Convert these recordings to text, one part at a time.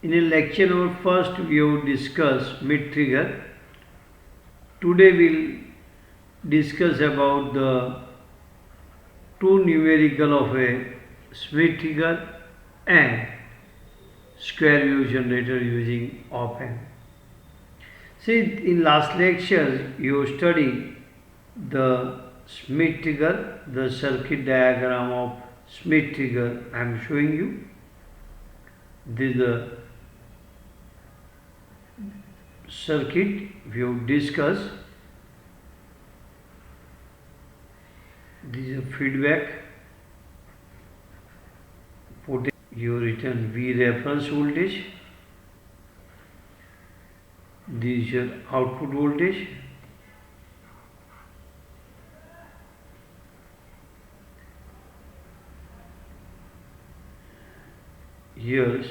In a lecture number first we have discussed mid trigger. Today we'll discuss about the two numerical of a Schmidt trigger and square wave generator using op amp. See, in last lecture you studied the Schmidt trigger, the circuit diagram of Schmidt trigger I am showing you. This is the circuit we have discussed. This is a feedback. You return V reference voltage. This is your output voltage. Here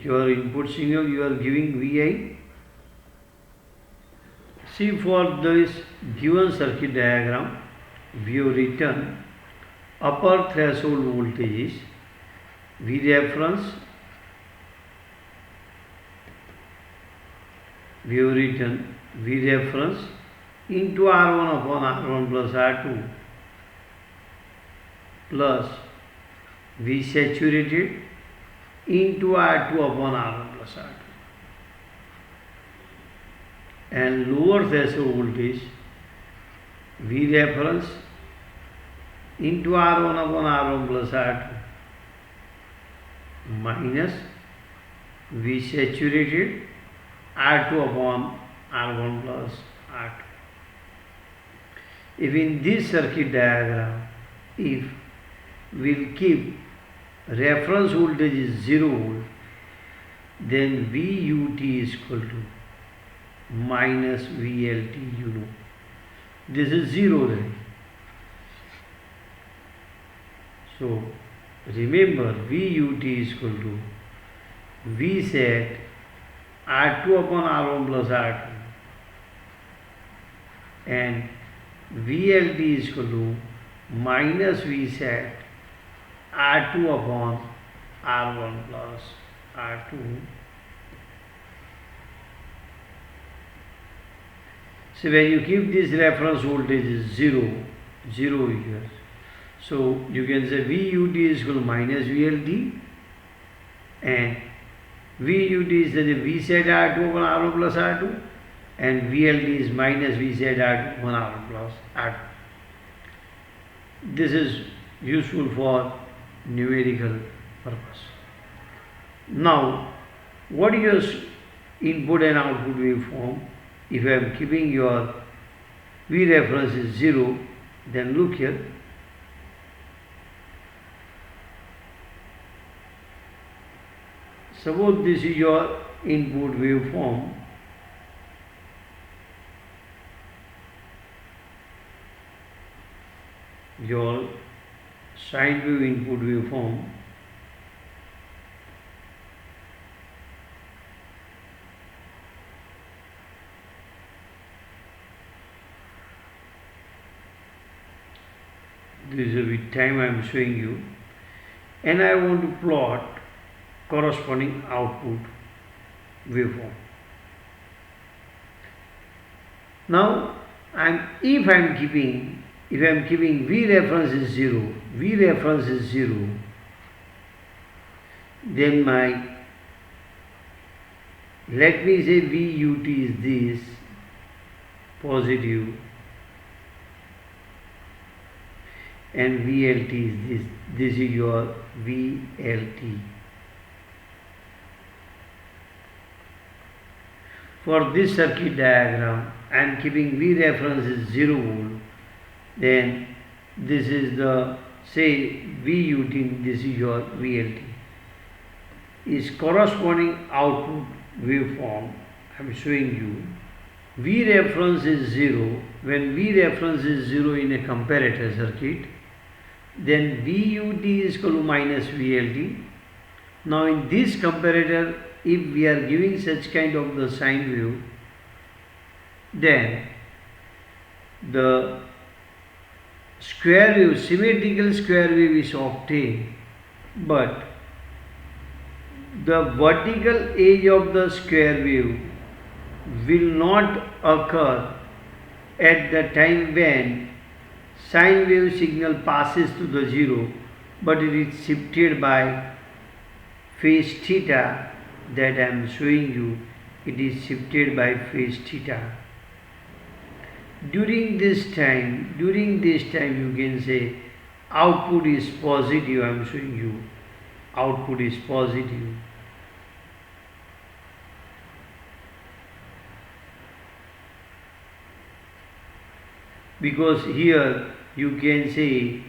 your input signal you are giving Vi. See, for this given circuit diagram we have written upper threshold voltage is V reference. We have written V reference into R1 upon R1 plus R2 plus V saturated into R2 upon R1 plus R2, and lower threshold voltage V reference into R1 upon R1 plus R2 minus V saturated R2 upon R1 plus R2. If in this circuit diagram, if we'll keep reference voltage is 0 volt, then VUT is equal to minus VLT, you know. This is 0 then. So remember, VUT is equal to V set R2 upon R1 plus R2 and VLT is equal to minus V set R2 upon R1 plus R2. So when you keep this reference voltage is 0 here, so you can say VUT is equal to minus VLT, and VUT is the V set R2 upon R1 plus R2 and VLT is minus V set R2 upon R1 plus R2. This is useful for numerical purpose. Now, what is your input and output waveform? If I am keeping your V reference is 0, then look here. Suppose this is your input waveform. Your sine wave input waveform. This is with time I am showing you, and I want to plot corresponding output waveform. Now, if I am keeping V reference is 0, then let me say VUT is this positive and VLT is this is your VLT. For this circuit diagram, I am keeping V reference is 0 volt, then this is the, say VUT, this is your VLT, is corresponding output waveform I am showing you. V reference is 0. When V reference is 0 in a comparator circuit, then VUT is equal to minus VLT. Now in this comparator, if we are giving such kind of the sine wave, then the square wave, symmetrical square wave is obtained, but the vertical edge of the square wave will not occur at the time when sine wave signal passes to the zero, but it is shifted by phase theta that I am showing you. It is shifted by phase theta. During this time you can say output is positive. I am showing you output is positive. Because here you can say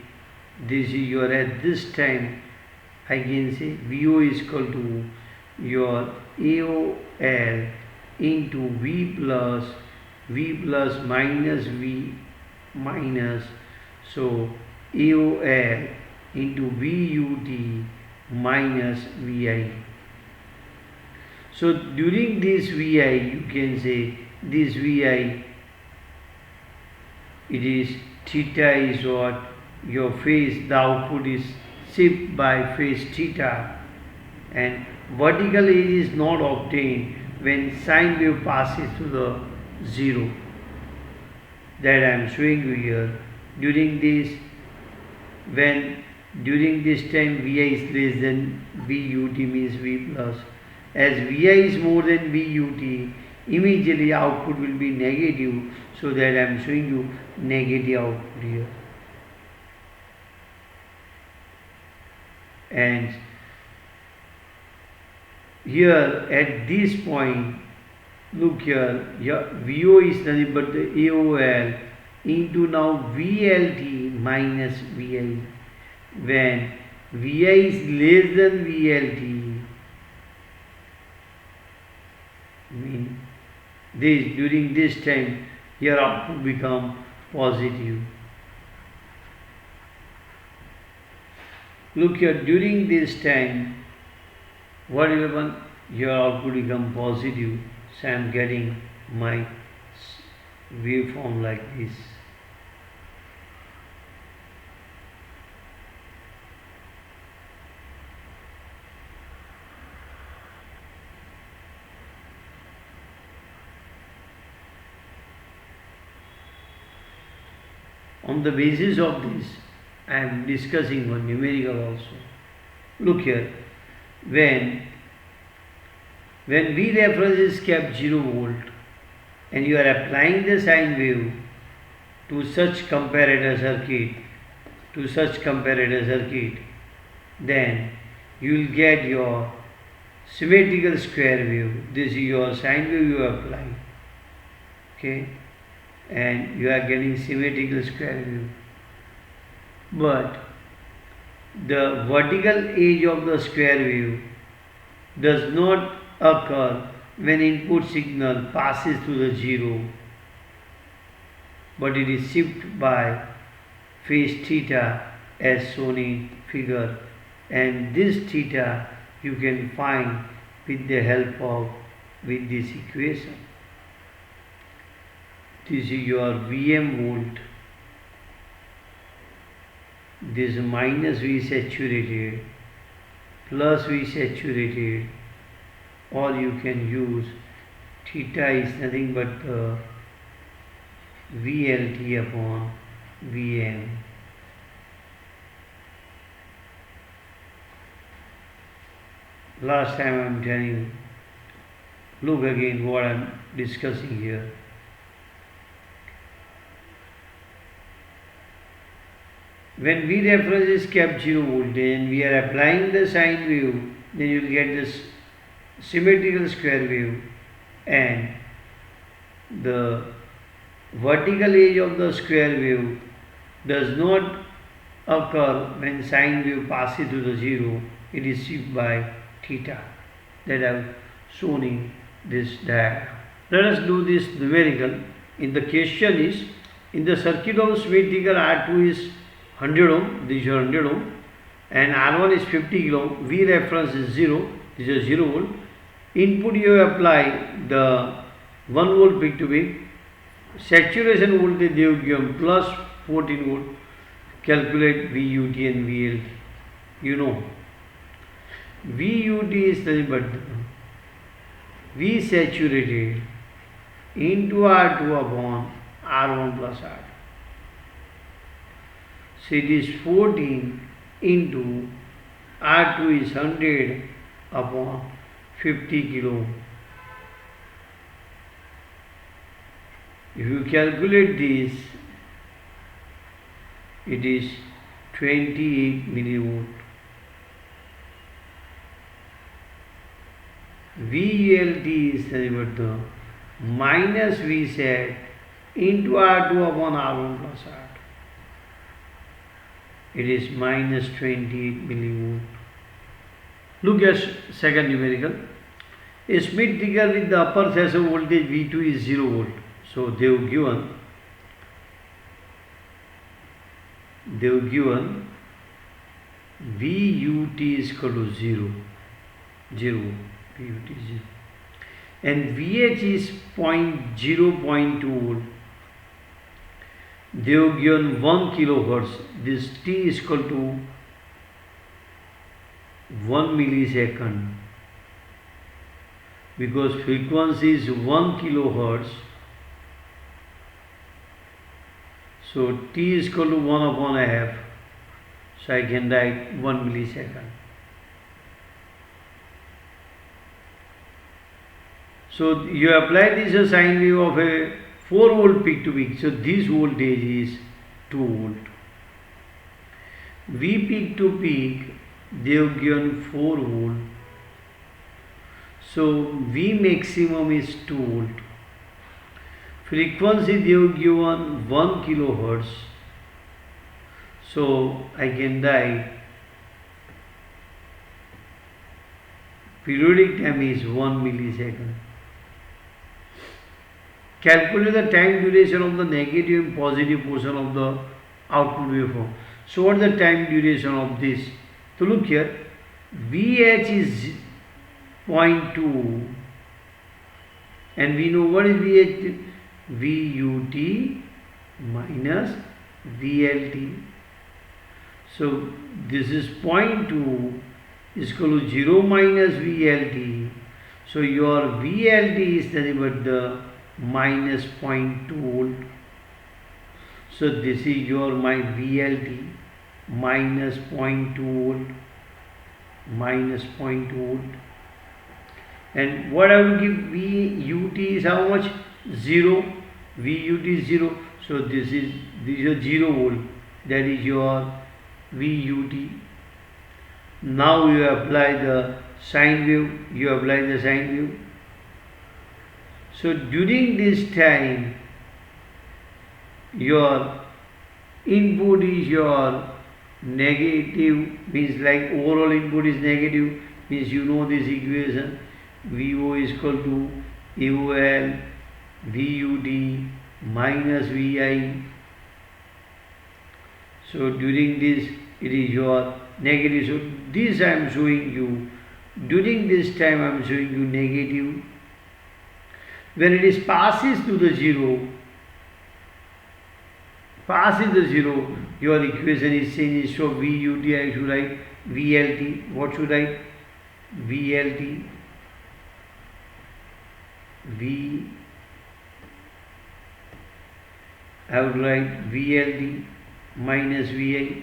this is your at this time I can say VO is equal to your AOL into V plus minus V minus, so AOL into VUT minus VI. So during this VI you can say this VI, it is theta is what your phase, the output is shift by phase theta, and vertical edge is not obtained when sine wave passes to the zero. That I am showing you here. During this time Vi is less than VUT means V plus. As Vi is more than VUT, immediately output will be negative, so that I am showing you negative output here. And here at this point, look here, VO is nothing but the AOL into now VLT minus VI. When VI is less than VLT, during this time here output become positive. Look here, during this time what will happen? Your output become positive. So I am getting my waveform like this. On the basis of this, I am discussing one numerical also. Look here, when V reference is kept 0 volt and you are applying the sine wave to such comparator circuit, then you will get your symmetrical square wave. This is your sine wave you apply, okay, and you are getting symmetrical square wave. But the vertical edge of the square wave does not occur when input signal passes to the zero, but it is shifted by phase theta as shown in figure, and this theta you can find with the help of this equation. This is your Vm volt, this minus V saturated plus V saturated, or you can use theta is nothing but VLT upon Vm. Last time I am telling you, look again what I am discussing here. When V reference is kept 0 volt and we are applying the sine wave, then you will get this symmetrical square wave, and the vertical edge of the square wave does not occur when sine wave passes to the zero. It is shifted by theta that I have shown in this diagram. Let us do this numerical. In the question is, in the circuit of symmetrical R2 is 100 ohm, this is 100 ohm, and R1 is 50 kilo ohm, V reference is 0, this is 0 volt. Input you apply the 1 volt peak to peak, saturation voltage they have given plus 14 volt, calculate VUT and VLT, you know. VUT is nothing but V saturated into R2 upon R1 plus R2. So it is 14 into R2 is 100 upon 50 kilo. If you calculate this, it is 28 millivolt. VLT is nothing but minus Vsat into R2 upon R1 plus R2. It is minus 28 millivolt. Look at second numerical. A Schmitt trigger with the upper threshold voltage V2 is 0 volt. So they have given VUT is equal to 0. VUT is 0. And VH is 0.2 volt. They have given 1 kilohertz. This T is equal to 1 millisecond. Because frequency is 1 kilohertz. So T is equal to 1 upon a half. So I can write 1 millisecond. So you apply this a sine wave of a 4 volt peak to peak. So this voltage is 2 volt. V peak to peak, they have given 4 volt. So V maximum is 2 volt. Frequency they have given 1 kilohertz. So I can write periodic time is 1 millisecond. Calculate the time duration of the negative and positive portion of the output waveform. So what is the time duration of this? So look here, VH is 0.2 and we know what is VH? VUT minus VLT. So this is 0.2 is equal to 0 minus VLT. So your VLT is nothing but the minus 0.2 volt. So this is your my VLT minus 0.2 volt, minus 0.2 volt. And what I will give VUT is how much? 0. VUT is 0. So this is your 0 volt. That is your VUT. Now you apply the sine wave. So during this time, your input is your negative, means like overall input is negative, means you know this equation, VO is equal to AOL VUT minus VI. So during this it is your negative. So this I am showing you. During this time I am showing you negative. When it is passes to the zero, your equation is changed. So VUT I should write VLT. What should I write? VLT. I would write VLT minus VI.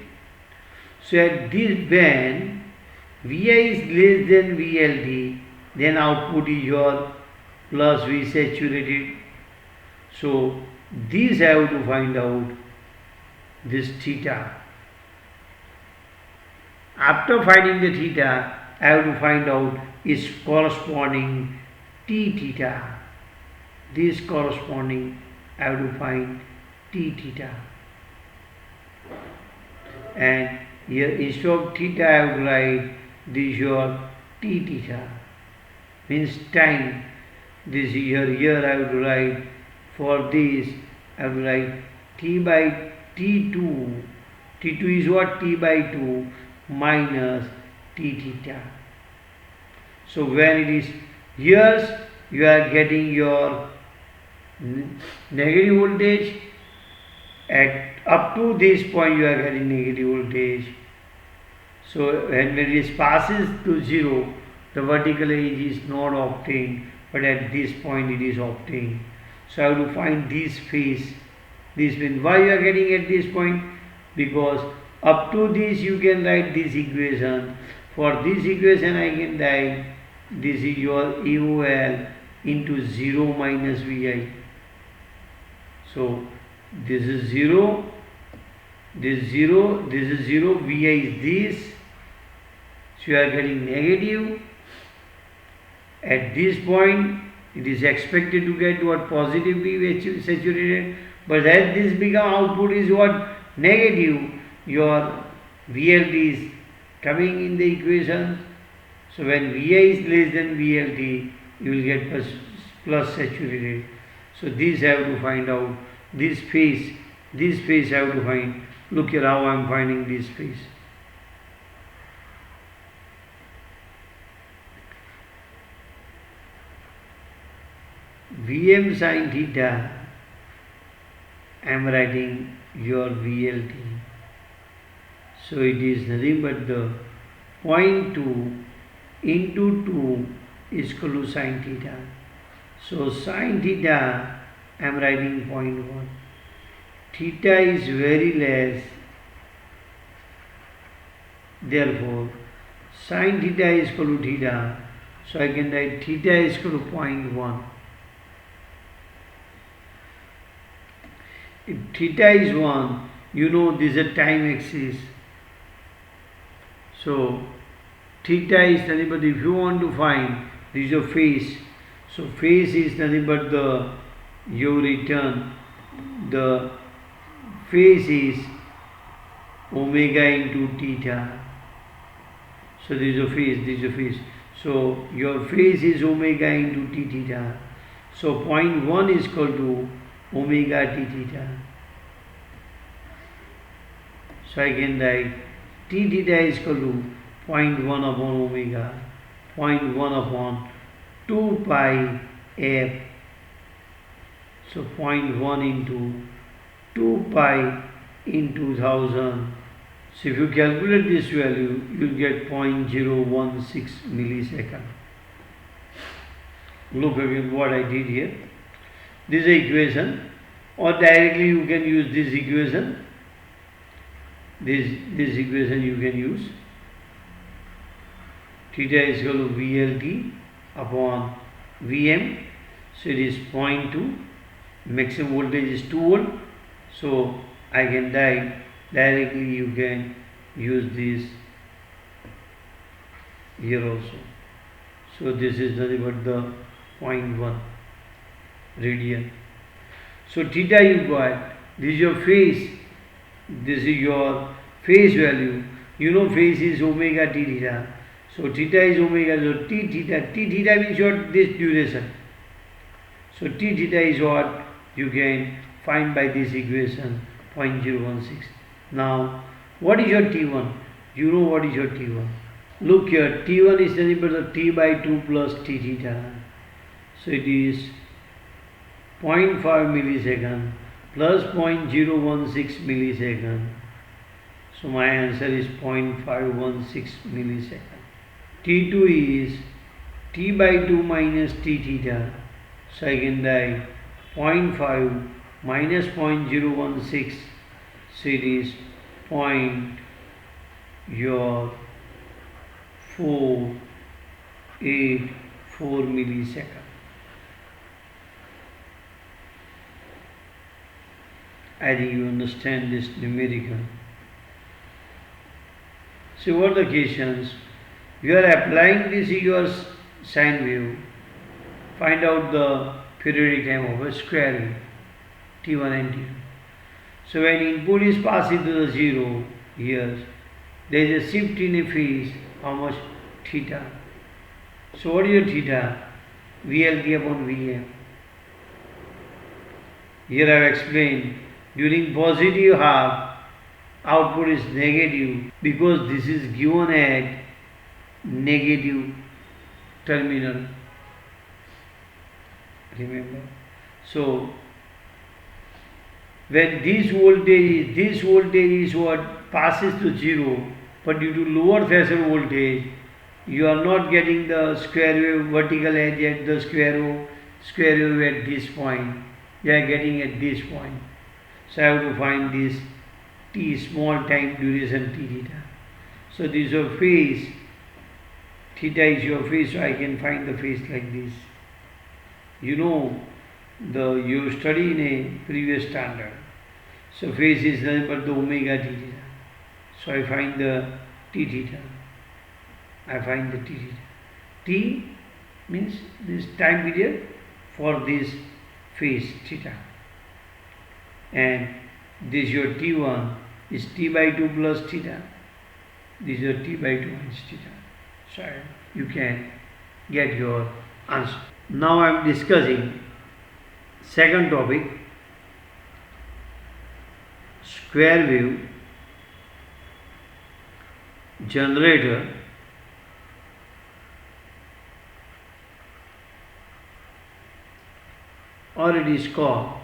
So at this when VI is less than VLT, then output is your plus V saturated. So this I have to find out, this theta. After finding the theta, I have to find out its corresponding T theta. This corresponding, I have to find T theta. And here instead of theta I have to write this your T theta. Means time. This here I have to write, for this I have to write T by T2. T2 is what? T by 2 minus T theta. So when it is years, you are getting your negative voltage. At up to this point you are getting negative voltage. So when it passes to 0, the vertical edge is not obtained, but at this point it is obtained. So I have to find this phase. This means why you are getting at this point? Because up to this you can write this equation. For this equation I can write this is your EOL into 0 minus VI. So this is 0, this is 0, this is 0, VI is this. So you are getting negative. At this point it is expected to get what positive V saturated, but as this become output is what negative, your VLT is coming in the equation. So when VI is less than VLT, you will get plus saturated. So this I have to find out. This phase I have to find. Look here how I am finding this phase. Vm sin theta, I am writing your VLT. So it is nothing but the 0.2 into 2 is equal to sin theta. So sin theta I am writing 0.1. Theta is very less, therefore sin theta is equal to theta. So I can write theta is equal to 0.1. If theta is 1, you know this is a time axis. So theta is nothing but, if you want to find, this is your phase. So phase is nothing but the you return. The phase is omega into theta. So this is your phase, this is your phase. So your phase is omega into t theta. So 0.1 is equal to omega t theta. So I can write t theta is equal to 0.1 upon omega, 0.1 upon 2 pi f. So 0.1 into 2 pi into 1000. So if you calculate this value, you will get 0.016 millisecond. Look again what I did here. This is the equation, or directly you can use this equation. This equation you can use. Theta is equal to VLT upon Vm. So it is 0.2. Maximum voltage is 2 volt. So I can directly you can use this here also. So this is nothing but the 0.1 radian. So theta you got, this is your phase, this is your phase value. You know phase is omega t theta. So theta is omega, so t theta means what? This duration. So t theta is what you can find by this equation 0.016. Now what is your T1? You know what is your T1. Look here, T1 is nothing but the T by 2 plus T theta. So it is 0.5 millisecond plus 0.016 millisecond. So my answer is 0.516 millisecond. T2 is T by 2 minus T theta. So I can write 0.5 minus 0.016. So it is 0.484 millisecond. I think you understand this numerical. So what are the questions? You are applying this in your sine wave. Find out the periodic time of a square wave, T1 and T2. So when input is passing to the 0 here, there is a shift in a phase, how much? Theta. So what is your theta? VLT upon Vm. Here I have explained, during positive half, output is negative because this is given at negative terminal. Remember? So when this voltage is what passes to 0, but due to lower threshold voltage, you are not getting the square wave vertical edge at the square wave at this point. You are getting at this point. So I have to find this t small time duration t theta. So this is your phase. Theta is your phase, so I can find the phase like this. You know, you study in a previous standard. So phase is nothing but the omega t theta. So I find the t theta. I find the t theta. T means this time period for this phase theta. And this your t1 is t by 2 plus theta. This is your t by 2 minus theta. So you can get your answer. Now I am discussing second topic, square wave generator or it is called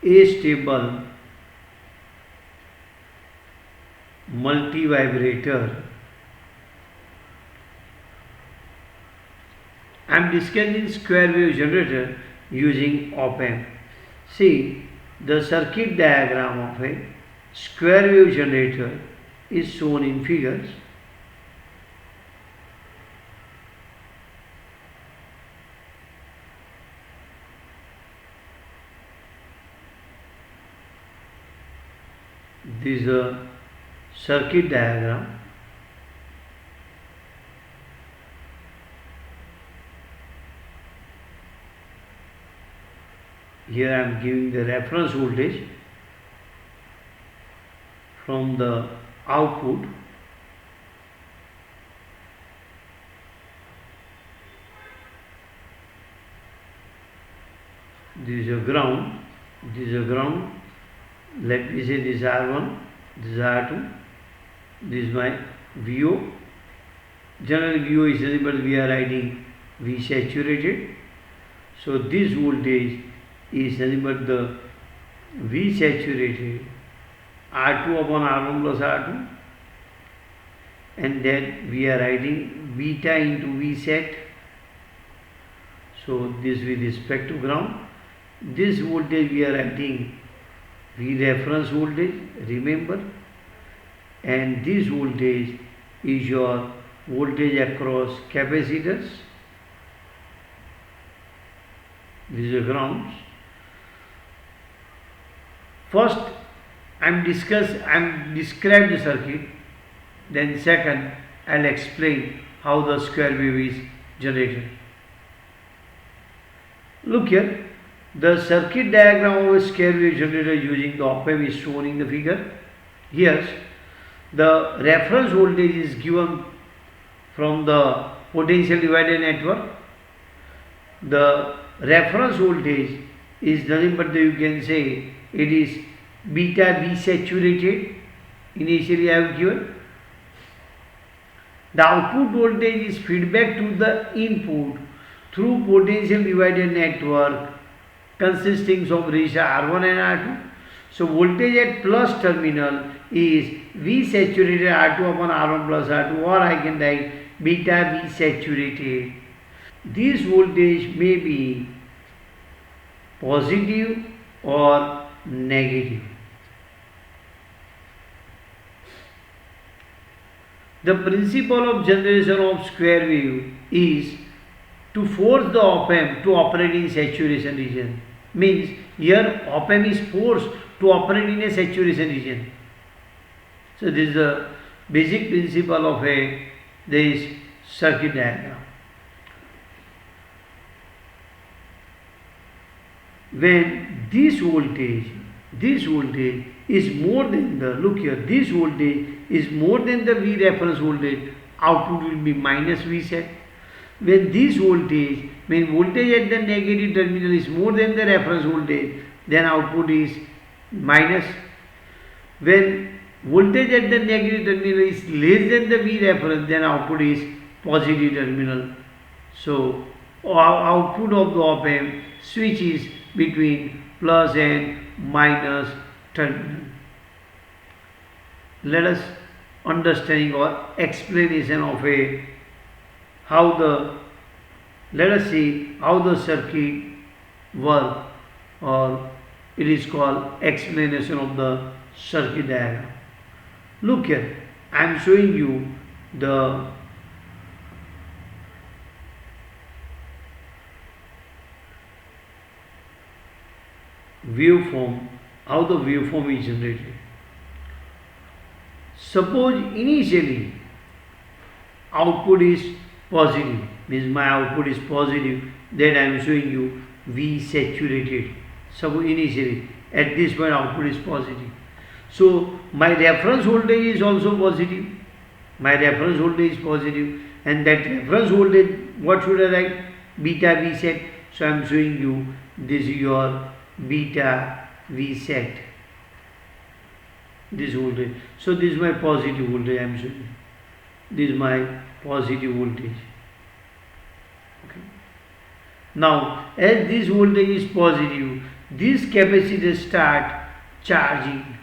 astable multivibrator. I am discussing square wave generator using op-amp. See, the circuit diagram of a square wave generator is shown in figures. This is a circuit diagram. Here I am giving the reference voltage from the output. This is a ground. This is a ground. Let me say this is R1, this is R2, this is my VO. Generally VO is nothing but we are writing V saturated. So this voltage is nothing but the V saturated R2 upon R1 plus R2, and then we are writing beta into V sat. So this with respect to ground. This voltage we are writing V reference voltage, remember, and this voltage is your voltage across capacitors. These are grounds. First, I am describe the circuit. Then second, I will explain how the square wave is generated. Look here. The circuit diagram of a square wave generator using the op-amp is shown in the figure. Here, the reference voltage is given from the potential divider network. The reference voltage is nothing but you can say it is beta V saturated. Initially I have given. The output voltage is feedback to the input through potential divider network consisting of resistor R1 and R2. So voltage at plus terminal is V saturated R2 upon R1 plus R2, or I can write beta V saturated. This voltage may be positive or negative. The principle of generation of square wave is to force the op-amp to operate in saturation region. Means here op-amp is forced to operate in a saturation region. So this is the basic principle of this circuit diagram. When this voltage is more than the, look here, this voltage is more than the V reference voltage, output will be minus V sat. When this voltage, when voltage at the negative terminal is more than the reference voltage, then output is minus. When voltage at the negative terminal is less than the V reference, then output is positive terminal. So output of the op amp switches between plus and minus terminal. Let us understanding or explanation of let us see how the circuit work, or it is called explanation of the circuit diagram. Look here, I am showing you the waveform, how the waveform is generated. Suppose initially output is positive, means my output is positive, then I am showing you V saturated. Suppose initially at this point output is positive. So my reference voltage is also positive. My reference voltage is positive, and that reference voltage, what should I write? Beta V set. So I am showing you this is your beta V set. This voltage. So this is my positive voltage I am showing. This is my positive voltage. Okay. Now, as this voltage is positive, this capacitor start charging.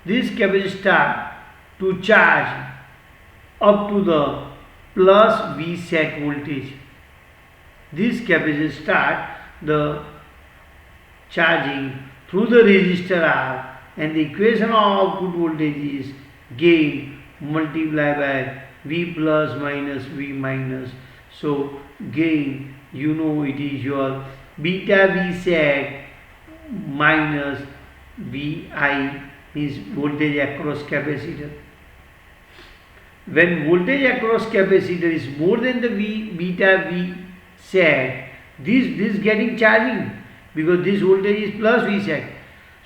This capacitor start to charge up to the plus V set voltage. This capacitor start the charging through the resistor R, and the equation of output voltage is gain multiplied by V plus minus V minus. So gain, you know, it is your beta V set minus Vi, means voltage across capacitor. When voltage across capacitor is more than the beta V set, this getting charging, because this voltage is plus V set.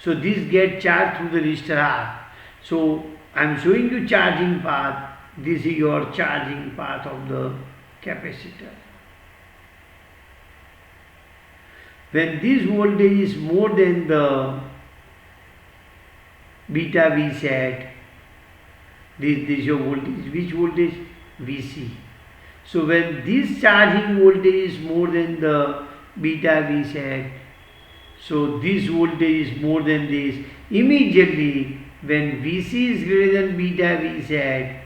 So this get charged through the resistor R. So I am showing you charging path. This is your charging path of the capacitor. When this voltage is more than the beta V set, this is your voltage. Which voltage? Vc. So when this charging voltage is more than the beta V set, so this voltage is more than this. Immediately when Vc is greater than beta V set,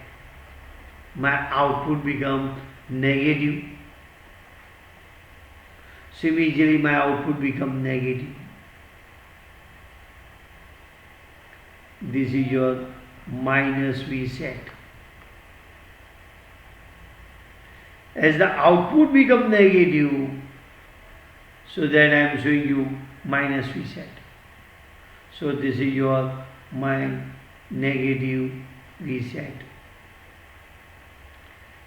my output become negative. So immediately my output become negative. This is your minus V set. As the output become negative, so that I am showing you minus V set. So this is your my negative V set.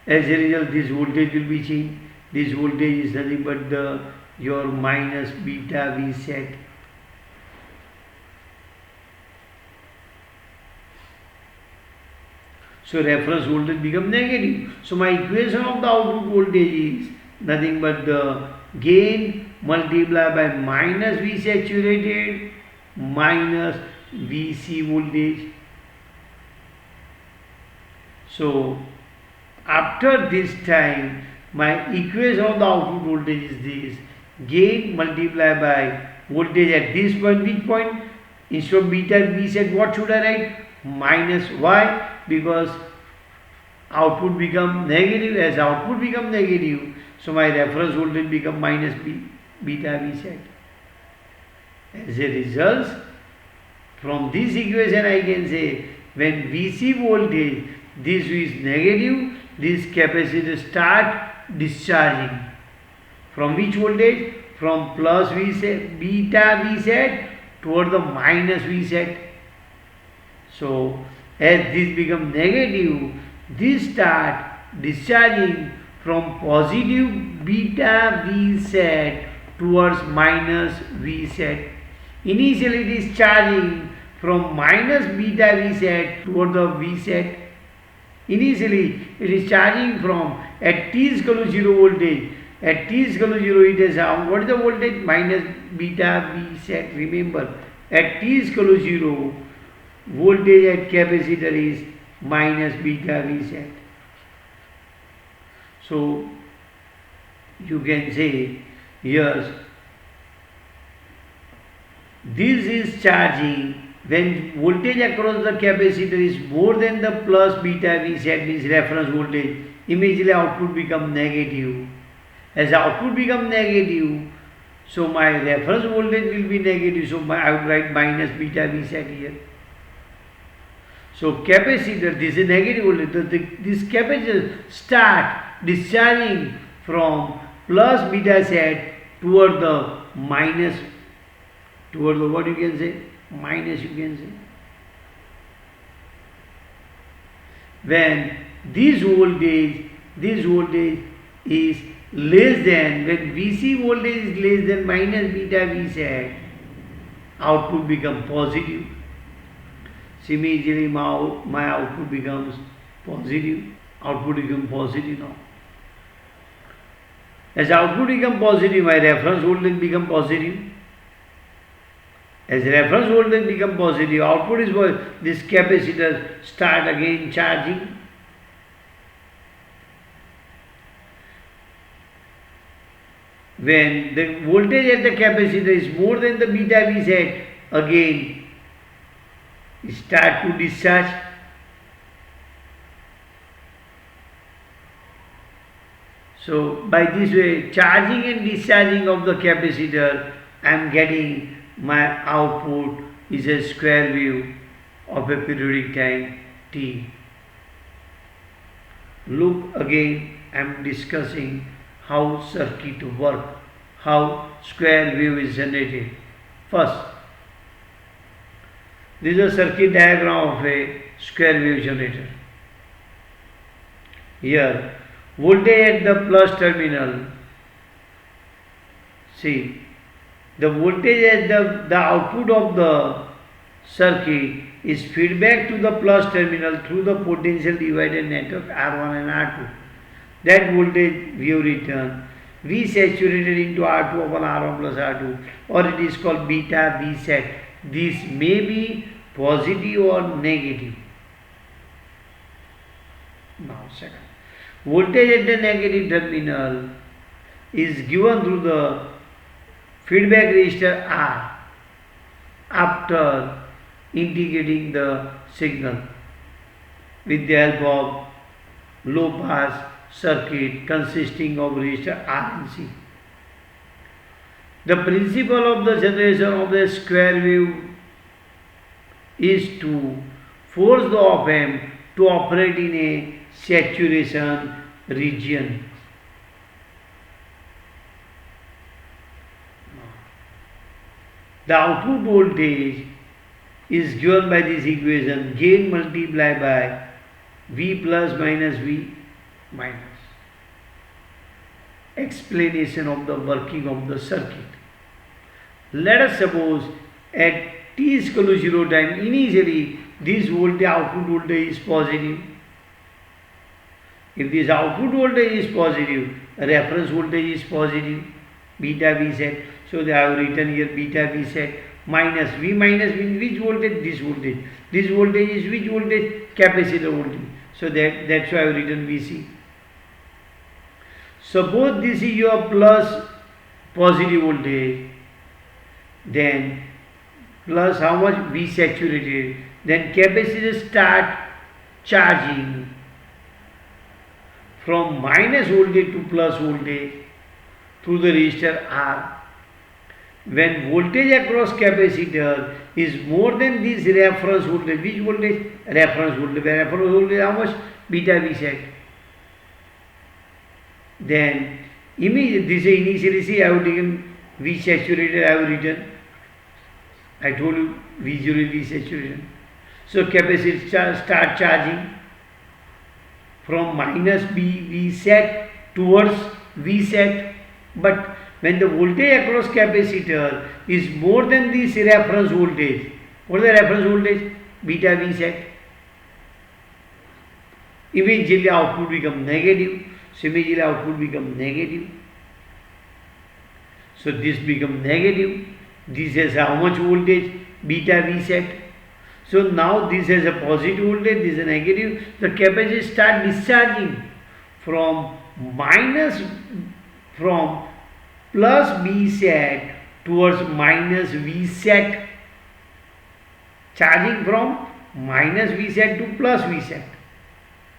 As a result, this voltage will be changed. This voltage is nothing but your minus beta V set. So reference voltage become negative. So my equation of the output voltage is nothing but the gain multiplied by minus V saturated minus Vc voltage. So after this time, my equation of the output voltage is this: gain multiplied by voltage at this point. Which point? Instead of beta V set, what should I write? Minus. Why? Because output become negative. As output become negative, so my reference voltage become minus beta V set. As a result, from this equation I can say when Vc voltage, this is negative, this capacitor start discharging. From which voltage? From plus V set, beta V set toward the minus V set. So as this become negative, this start discharging from positive beta V set towards minus V set. Initially it is charging from minus beta V set toward the V set. Initially it is charging from at t is equal to 0 voltage. At t is equal to 0 it is what is the voltage? Minus beta V set. Remember, at t is equal to 0, voltage at capacitor is minus beta V set. So you can say, yes, this is charging when voltage across the capacitor is more than the plus beta V set, means reference voltage, immediately output become negative. As output become negative, so my reference voltage will be negative, so I would write minus beta V set here. So capacitor, this is negative voltage, this capacitor start discharging from plus beta set toward the minus, toward the what you can say, minus you can say. When this voltage is less than, when VC voltage is less than minus beta V set, output become positive. So immediately my output becomes positive. Output becomes positive now. As output becomes positive, my reference voltage becomes positive. As reference voltage becomes positive, output is positive. This capacitor start again charging. When the voltage at the capacitor is more than the beta V set, again start to discharge. So by this way, charging and discharging of the capacitor, I am getting my output is a square wave of a periodic time T. Look again, I am discussing how circuit work, how square wave is generated. First, this is a circuit diagram of a square wave generator. Here, voltage at the plus terminal. See, the voltage at the output of the circuit is feedback to the plus terminal through the potential divider network R1 and R2. That voltage we have written V saturated into R2 upon R1 plus R2, or it is called beta V set. This may be positive or negative. Now second, voltage at the negative terminal is given through the feedback resistor R after integrating the signal with the help of low pass circuit consisting of resistor R and C. The principle of the generation of the square wave is to force the op-amp to operate in a saturation region. The output voltage is given by this equation, gain multiplied by V plus minus V minus. Explanation of the working of the circuit. Let us suppose at t is equal to 0 time, initially this voltage, output voltage is positive. If this output voltage is positive, reference voltage is positive, beta V set. So I have written here beta V set minus V minus means which voltage? This voltage. This voltage is which voltage? Capacitor voltage. So that's why I have written VC. Suppose this is your plus positive voltage, then plus how much? V saturated. Then capacitor start charging from minus voltage to plus voltage through the resistor R. When voltage across capacitor is more than this reference voltage, which voltage? Reference voltage. Reference voltage how much? Beta V set. Then immediately, this is initially, see, I have taken V saturated, I have written. I told you V0 V saturation. So capacitor start charging from minus V set towards V set. But when the voltage across capacitor is more than this reference voltage, what is the reference voltage? Beta V set. Immediately output becomes negative. So immediately output becomes negative. So this becomes negative. This has how much voltage? Beta V set. So now this has a positive voltage, this is a negative. The capacitor start discharging from from plus B set towards minus V set, charging from minus V set to plus V set.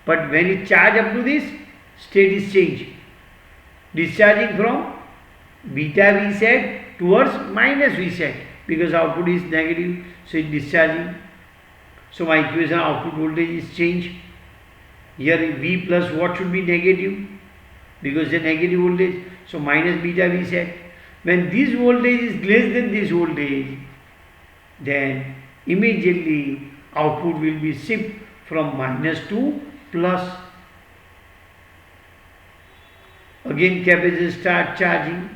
But when it charge up to this, state is changed, discharging from beta V set towards minus V set, because output is negative, so it is discharging. So my equation output voltage is changed. Here V plus what should be negative, because the negative voltage, so minus beta V set. When this voltage is less than this voltage, then immediately output will be shift from minus to plus. Again capacitor start charging,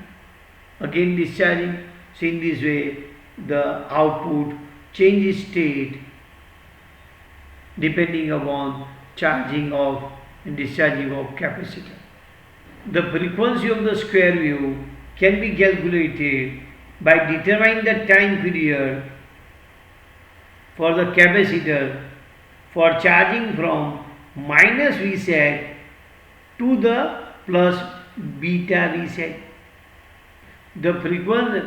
again discharging. So in this way the output changes state depending upon charging of and discharging of capacitor. The frequency of the square wave can be calculated by determining the time period for the capacitor for charging from minus V set to the plus beta V set. The frequency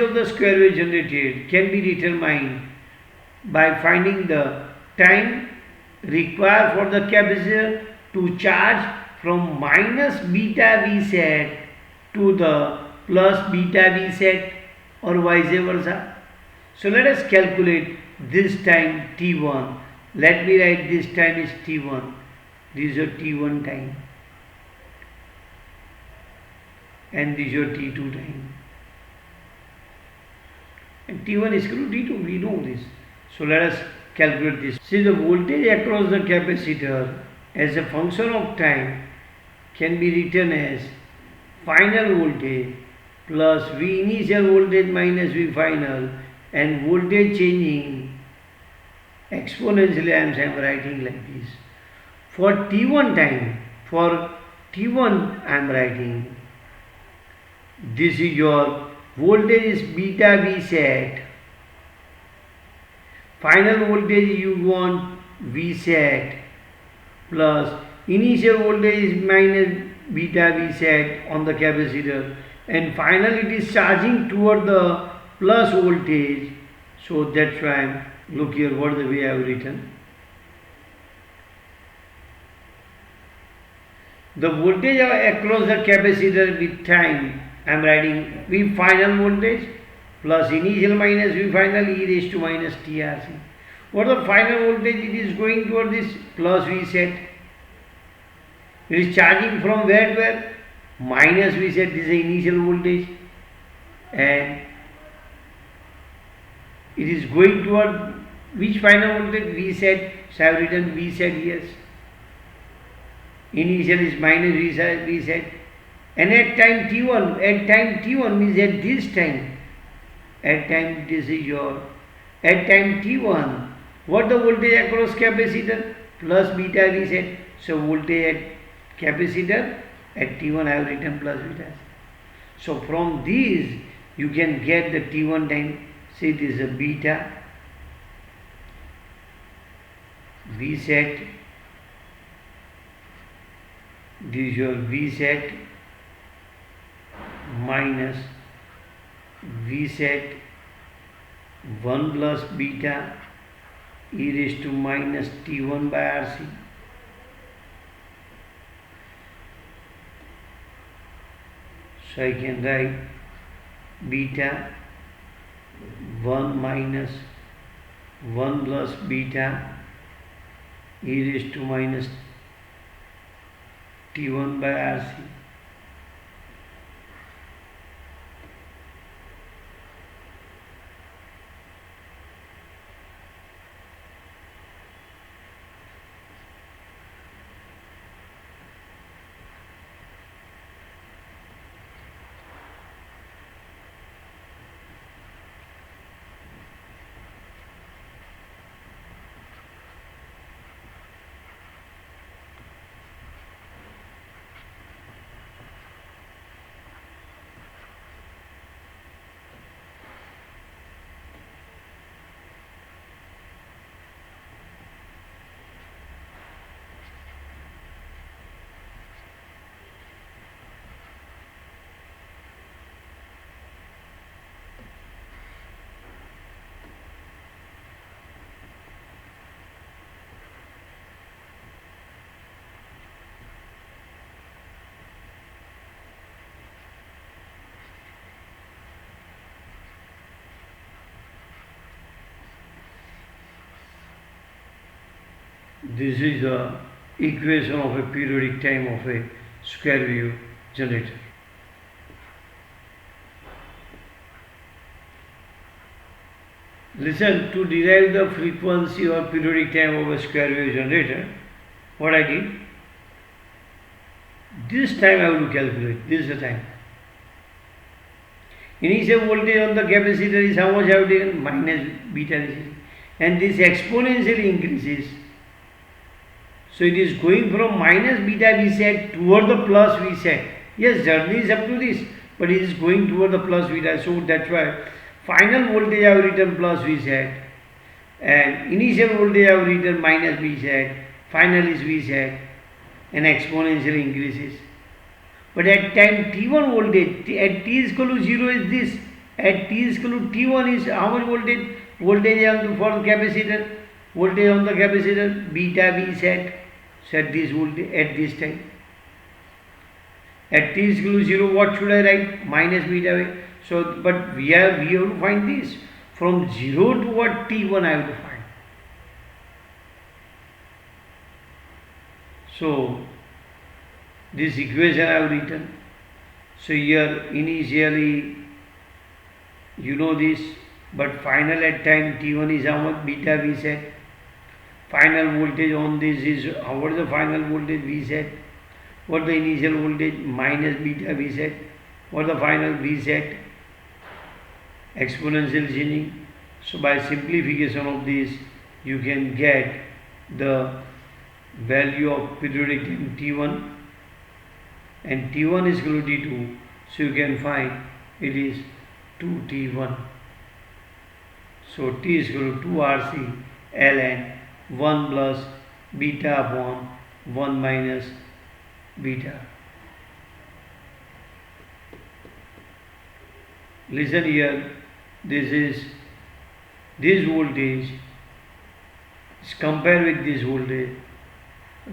of the square wave generated can be determined by finding the time required for the capacitor to charge from minus beta V set to the plus beta V set, or vice versa. So let us calculate this time T1. Let me write this time is T1. This is your T1 time. And this is your T2 time. And T1 is equal to T2. We know this. So let us calculate this. See, the voltage across the capacitor as a function of time can be written as final voltage plus V initial voltage minus V final, and voltage changing exponentially. I am writing like this. For T1 time, for T1 I am writing, this is your voltage is beta V set, final voltage you want V set, plus initial voltage is minus beta V set on the capacitor, and finally it is charging toward the plus voltage. So that's why I am, look here what the way I have written. The voltage across the capacitor with time, I am writing V final voltage plus initial minus V final e raised to minus TRC. What the final voltage? It is going toward this plus V set. It is charging from where to where? Minus V set. This is the initial voltage, and it is going toward which final voltage? V set. So I have written V set here. Initial is minus V set. And at time T1 means at this time, at time this is your, at time T1, what the voltage across capacitor? Plus beta V set. So voltage at capacitor at T1 I have written plus beta. So from these you can get the T1 time. See, this is a beta V set, this is your V set minus V set 1 plus beta e raised to minus T1 by RC. So I can write beta 1 minus 1 plus beta e raised to minus T1 by RC. This is the equation of a periodic time of a square wave generator. Listen, to derive the frequency or periodic time of a square wave generator, what I did, this time I will calculate, this is the time. Initial voltage on the capacitor is how much I have taken? Minus beta Vc. And this exponentially increases. So it is going from minus beta Vsat toward the plus Vsat. Yes, journey is up to this, but it is going toward the plus beta. So that's why final voltage I have written plus Vsat, and initial voltage I have written minus Vsat, final is Vsat, and exponentially increases. But at time t1 voltage, at t is equal to 0 is this, at t is equal to t1 is how much voltage? Voltage on for the capacitor, voltage on the capacitor, beta Vsat, so at this voltage, at this time. At t is equal to 0, what should I write? Minus beta V. So, but we have to find this. From 0 to what t1 I have to find. So, this equation I have written. So, here initially you know this, but final at time t1 is how much? Beta Vsat. Final voltage on this is, what is the final voltage? Vsat. What the initial voltage? Minus beta Vsat. What the final? Vsat. Exponential changing. So by simplification of this, you can get the value of periodic time t1, and t1 is equal to t2. So you can find it is 2t1. So t is equal to 2rc ln 1 plus beta upon 1 minus beta. Listen here, this voltage is compared with this voltage.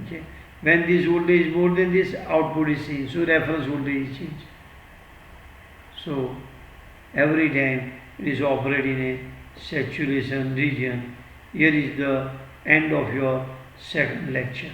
Okay, when this voltage is more than this, output is changed, so reference voltage is changed. So every time it is operating in a saturation region. Here is the end of your second lecture.